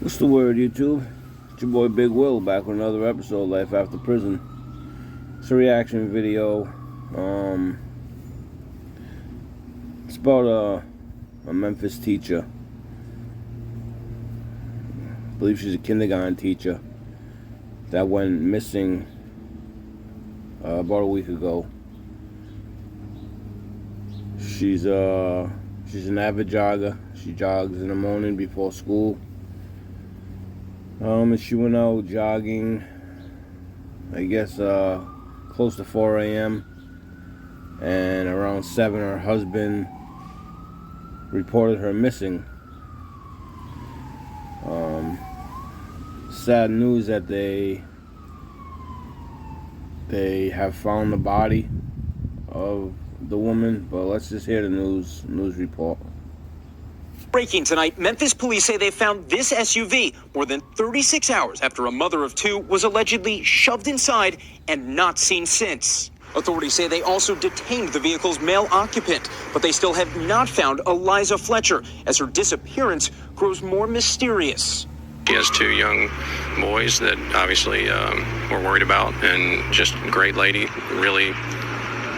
What's the word, YouTube? It's your boy Big Will back with another episode of Life After Prison. It's a reaction video. It's about a Memphis teacher. I believe she's a kindergarten teacher that went missing about a week ago. She's an avid jogger. She jogs in the morning before school. And she went out jogging, I guess, close to 4 a.m. And around 7, her husband reported her missing. Sad news that they have found the body of the woman, but let's just hear the news report. Breaking tonight, Memphis police say they found this SUV more than 36 hours after a mother of two was allegedly shoved inside and not seen since. Authorities say they also detained the vehicle's male occupant, but they still have not found ELIZA FLETCHER as her disappearance grows more mysterious. She has 2 young boys that obviously we're worried about, and just a great lady, really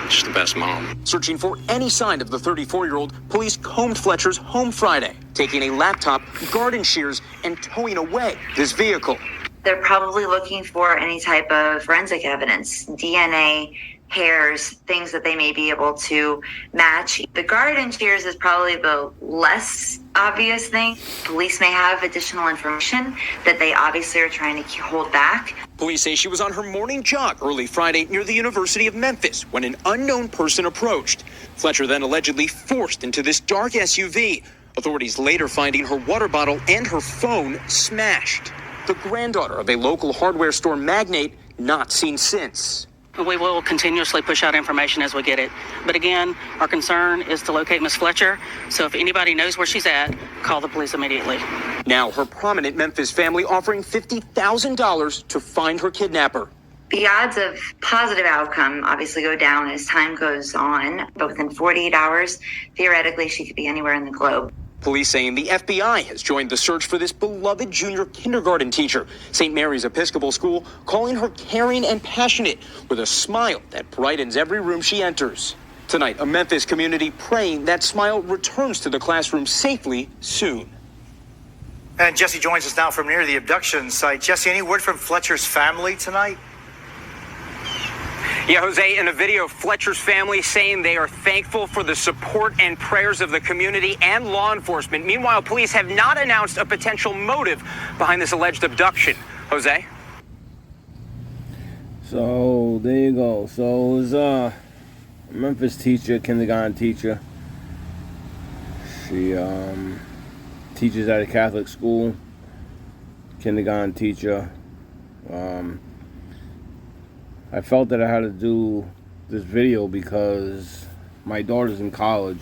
just the best mom. Searching for any sign of the 34-year-old, police combed Fletcher's home Friday, taking a laptop, garden shears, and towing away this vehicle. They're probably looking for any type of forensic evidence, DNA, hairs, things that they may be able to match. The garden shears is probably the less obvious thing. Police may have additional information that they obviously are trying to hold back. Police say she was on her morning jog early Friday near the University of Memphis when an unknown person approached. Fletcher then allegedly forced into this dark SUV. Authorities later finding her water bottle and her phone smashed. The granddaughter of a local hardware store magnate not seen since. We will continuously push out information as we get it. But again, our concern is to locate Miss Fletcher. So if anybody knows where she's at, call the police immediately. Now her prominent Memphis family offering $50,000 to find her kidnapper. The odds of positive outcome obviously go down as time goes on, but within 48 hours, theoretically, she could be anywhere in the globe. Police saying the FBI has joined the search for this beloved junior kindergarten teacher. St. Mary's Episcopal School calling her caring and passionate with a smile that brightens every room she enters. Tonight, a Memphis community praying that smile returns to the classroom safely soon. And Jesse joins us now from near the abduction site. Jesse, any word from Fletcher's family tonight? Yeah, Jose, in a video, Fletcher's family saying they are thankful for the support and prayers of the community and law enforcement. Meanwhile, police have not announced a potential motive behind this alleged abduction. Jose? So, there you go. So, it was a Memphis teacher, kindergarten teacher. She teaches at a Catholic school, kindergarten teacher. I felt that I had to do this video because my daughter's in college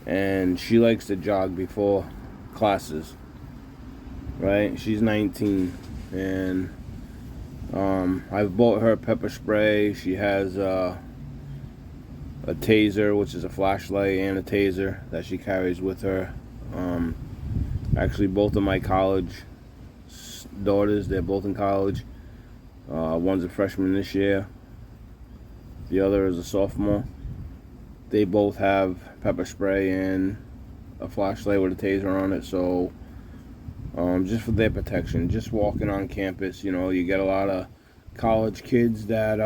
and she likes to jog before classes, right? She's 19 and I've bought her pepper spray. She has a taser, which is a flashlight, and a taser that she carries with her. Actually, both of my college daughters, they're both in college. One's a freshman this year. The other is a sophomore. They both have pepper spray and a flashlight with a taser on it. So, just for their protection, just walking on campus, you know, you get a lot of college kids that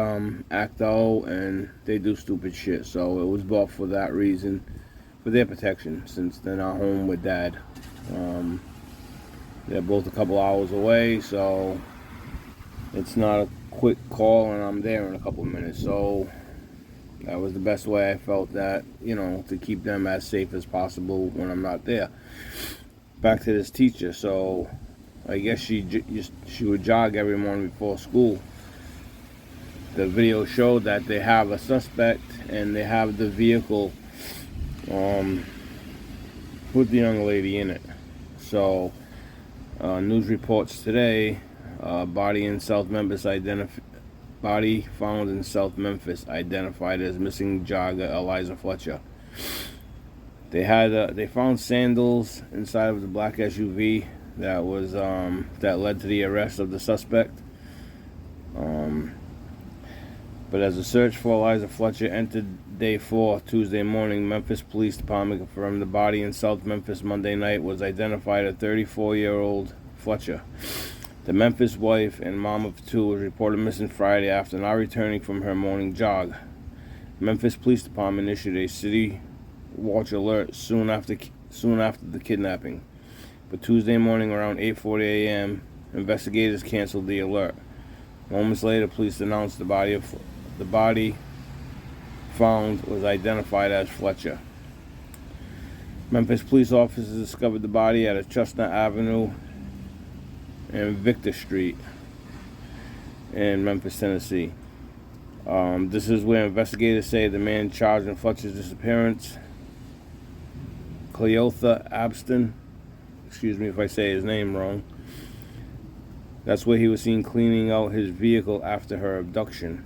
act out and they do stupid shit. So it was bought for that reason, for their protection, since they're not home with dad. They're both a couple hours away, so it's not a quick call and I'm there in a couple of minutes. So that was the best way I felt that, you know, to keep them as safe as possible when I'm not there. Back to this teacher. So I guess she would jog every morning before school. The video showed that they have a suspect and they have the vehicle with the young lady in it. So news reports today. Body found in South Memphis identified as missing jogger ELIZA FLETCHER. They found sandals inside of the black SUV that was that led to the arrest of the suspect. But as the search for Eliza Fletcher entered day 4 Tuesday morning, Memphis Police Department confirmed the body in South Memphis Monday night was identified as 34-year-old Fletcher. The Memphis wife and mom of 2 was reported missing Friday after not returning from her morning jog. Memphis Police Department issued a city watch alert soon after the kidnapping. But Tuesday morning around 8:40 a.m., investigators canceled the alert. Moments later, police announced the body found was identified as Fletcher. Memphis police officers discovered the body at a Chestnut Avenue and Victor Street in Memphis, Tennessee. This is where investigators say the man charged in Fletcher's disappearance, Cleotha Abston, excuse me if I say his name wrong, that's where he was seen cleaning out his vehicle after her abduction.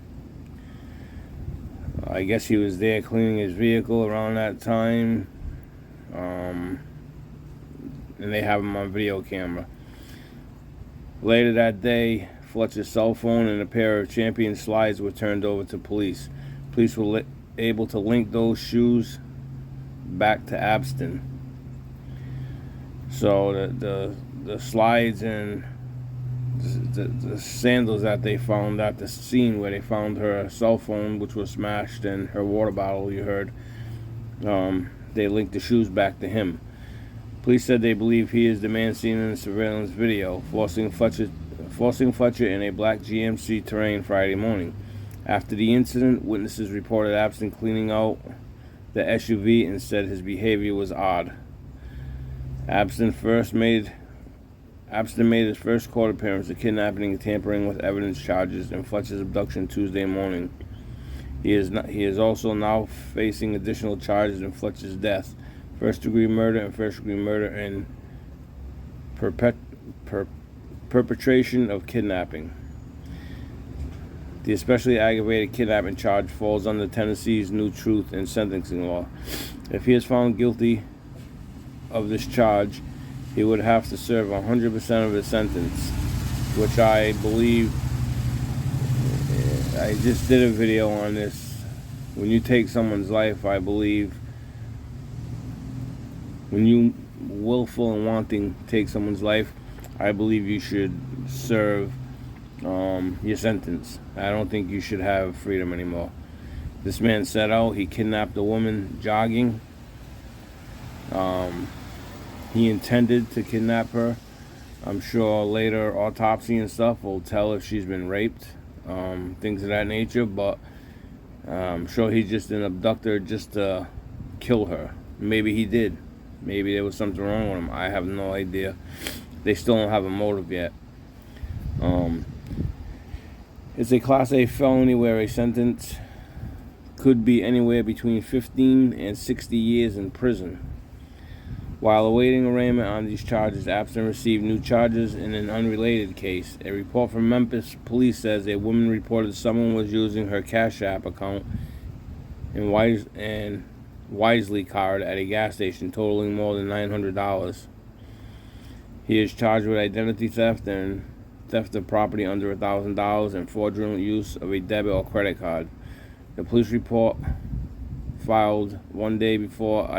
I guess he was there cleaning his vehicle around that time, and they have him on video camera. Later that day, Fletcher's cell phone and a pair of Champion slides were turned over to police. Police were able to link those shoes back to Abston. So the slides and the sandals that they found at the scene where they found her cell phone, which was smashed, and her water bottle, you heard, they linked the shoes back to him. Police said they believe he is the man seen in the surveillance video, forcing Fletcher in a black GMC Terrain Friday morning. After the incident, witnesses reported Abston cleaning out the SUV and said his behavior was odd. Abston made his first court appearance of kidnapping and tampering with evidence charges in Fletcher's abduction Tuesday morning. He is also now facing additional charges in Fletcher's death, first-degree murder and perpetration of kidnapping. The especially aggravated kidnapping charge falls under Tennessee's new truth in sentencing law. If he is found guilty of this charge, he would have to serve 100% of his sentence, which I believe, I just did a video on this. When you take someone's life, I believe, when you willful and wanting take someone's life, I believe you should serve your sentence. I don't think you should have freedom anymore. This man set out, he kidnapped a woman jogging. He intended to kidnap her. I'm sure later autopsy and stuff will tell if she's been raped, things of that nature, but I'm sure he's just an abductor just to kill her. Maybe he did. Maybe there was something wrong with him. I have no idea. They still don't have a motive yet. It's a Class A felony where a sentence could be anywhere between 15 and 60 years in prison. While awaiting arraignment on these charges, Abston received new charges in an unrelated case. A report from Memphis police says a woman reported someone was using her cashapp account and Wisely card at a gas station, totaling more than $900. He is charged with identity theft and theft of property under $1,000 and fraudulent use of a debit or credit card. The police report filed one day before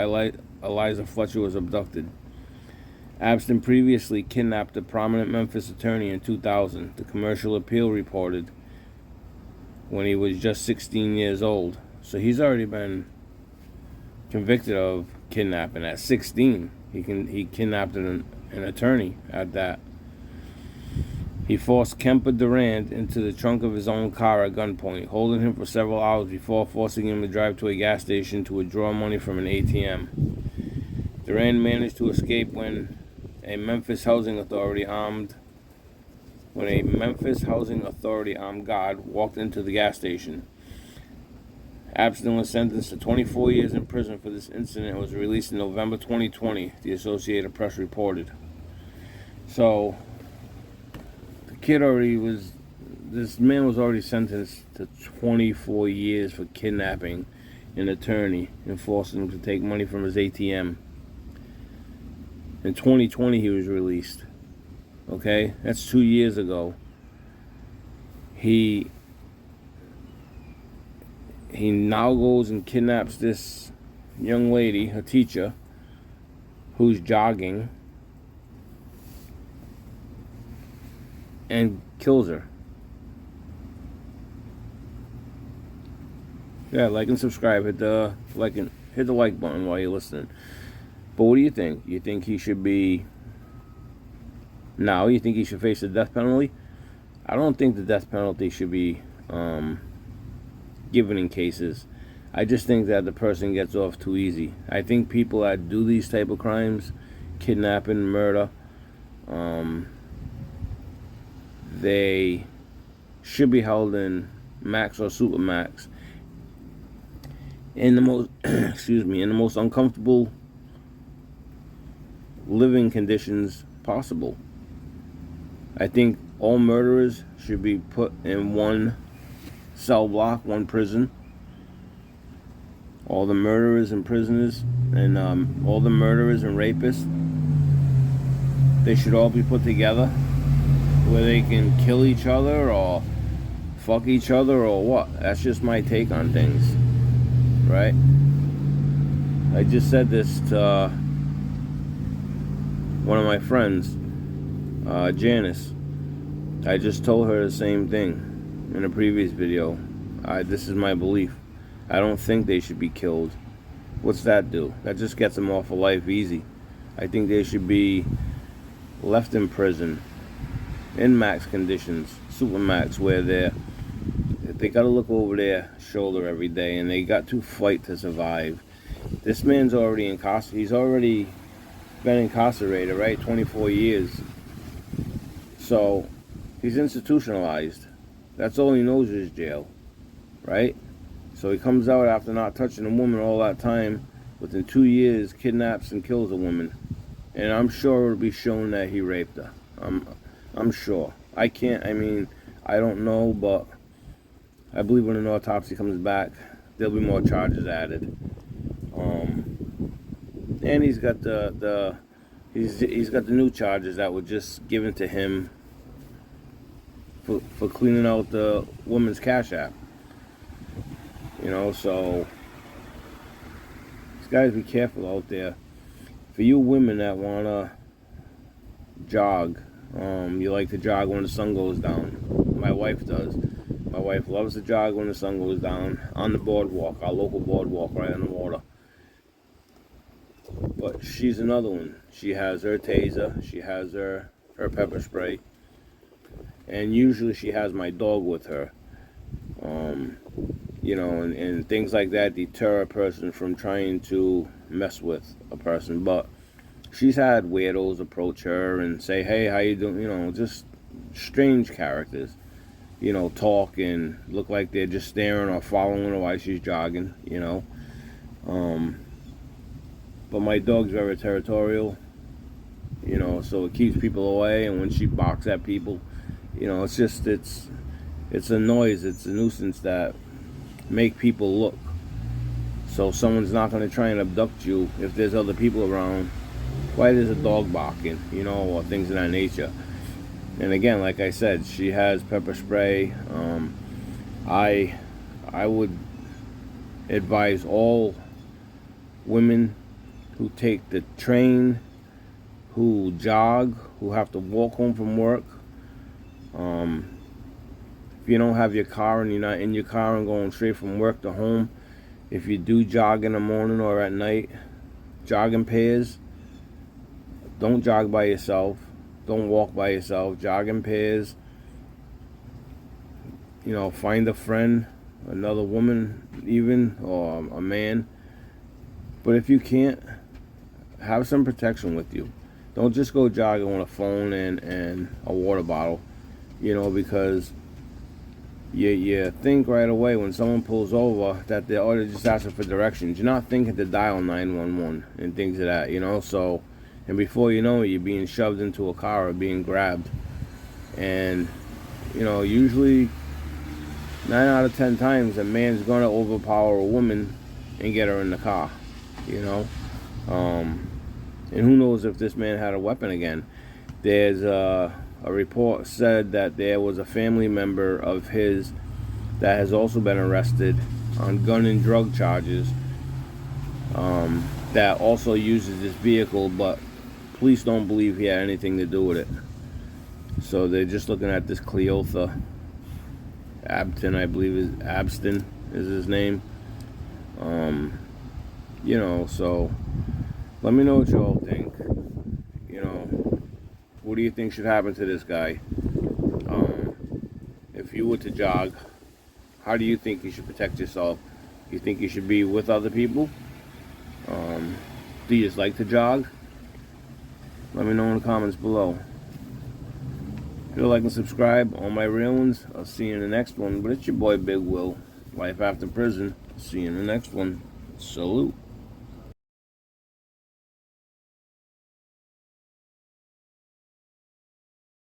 Eliza Fletcher was abducted. Abston previously kidnapped a prominent Memphis attorney in 2000, the Commercial Appeal reported, when he was just 16 years old. So he's already been convicted of kidnapping at 16. He kidnapped an attorney at that. He forced Kemper Durand into the trunk of his own car at gunpoint, holding him for several hours before forcing him to drive to a gas station to withdraw money from an ATM. Durand managed to escape when a Memphis Housing Authority armed guard walked into the gas station. Abston was sentenced to 24 years in prison for this incident and was released in November 2020, the Associated Press reported. So, this man was already sentenced to 24 years for kidnapping an attorney and forcing him to take money from his ATM. In 2020, he was released. Okay, that's 2 years ago. He now goes and kidnaps this young lady, a teacher, who's jogging, and kills her. Yeah, like and subscribe. Hit the like button while you're listening. But what do you think? You think he should be now? You think he should face the death penalty? I don't think the death penalty should be given in cases. I just think that the person gets off too easy. I think people that do these type of crimes, kidnapping, murder, they should be held in max or super max in the most in the most uncomfortable living conditions possible. I think all murderers should be put in one cell block, one prison. All the murderers and prisoners, and all the murderers and rapists, they should all be put together where they can kill each other or fuck each other or what. That's just my take on things, right? I just said this to one of my friends, Janice. I just told her the same thing in a previous video. This is my belief. I don't think they should be killed. What's that do? That just gets them off of life easy. I think they should be left in prison in max conditions, super max, where they gotta look over their shoulder every day and they got to fight to survive. This man's already incarcerated. He's already been incarcerated, right? 24 years. So he's institutionalized. That's all he knows is jail, right? So he comes out after not touching a woman all that time, within 2 years kidnaps and kills a woman. And I'm sure it'll be shown that he raped her. I'm sure. I don't know, but I believe when an autopsy comes back, there'll be more charges added. And he's got he's got the new charges that were just given to him for cleaning out the woman's cash app. You know, so these guys, be careful out there. For you women that wanna jog, you like to jog when the sun goes down. My wife does. My wife loves to jog when the sun goes down on the boardwalk, our local boardwalk right on the water. But she's another one. She has her taser, she has her pepper spray, and usually she has my dog with her. You know, and things like that deter a person from trying to mess with a person. But she's had weirdos approach her and say, hey, how you doing? You know, just strange characters. You know, talk and look like they're just staring or following her while she's jogging, you know. But my dog's very territorial, you know, so it keeps people away. And when she barks at people, you know, it's a noise, it's a nuisance that make people look. So someone's not going to try and abduct you if there's other people around. Why there's a dog barking, you know, or things of that nature. And again, like I said, she has pepper spray. I would advise all women who take the train, who jog, who have to walk home from work. If you don't have your car and you're not in your car and going straight from work to home, if you do jog in the morning or at night, jog in pairs. Don't jog by yourself. Don't walk by yourself. Jog in pairs. You know, find a friend, another woman even, or a man. But if you can't, have some protection with you. Don't just go jogging with a phone and a water bottle, you know, because you think right away when someone pulls over that they're just asking for directions. You're not thinking to dial 911 and things of that, you know. So, and before you know it, you're being shoved into a car or being grabbed. And, you know, usually 9 out of 10 times a man's going to overpower a woman and get her in the car, you know. And who knows if this man had a weapon again. There's a report said that there was a family member of his that has also been arrested on gun and drug charges, that also uses this vehicle, but police don't believe he had anything to do with it. So they're just looking at this Cleotha Abton, I believe is Abston is his name. You know, so let me know what you all think. You know, what do you think should happen to this guy? If you were to jog, how do you think you should protect yourself? You think you should be with other people? Do you just like to jog? Let me know in the comments below. Feel like and subscribe on my real ones. I'll see you in the next one. But it's your boy Big Will. Life after prison. See you in the next one. Salute.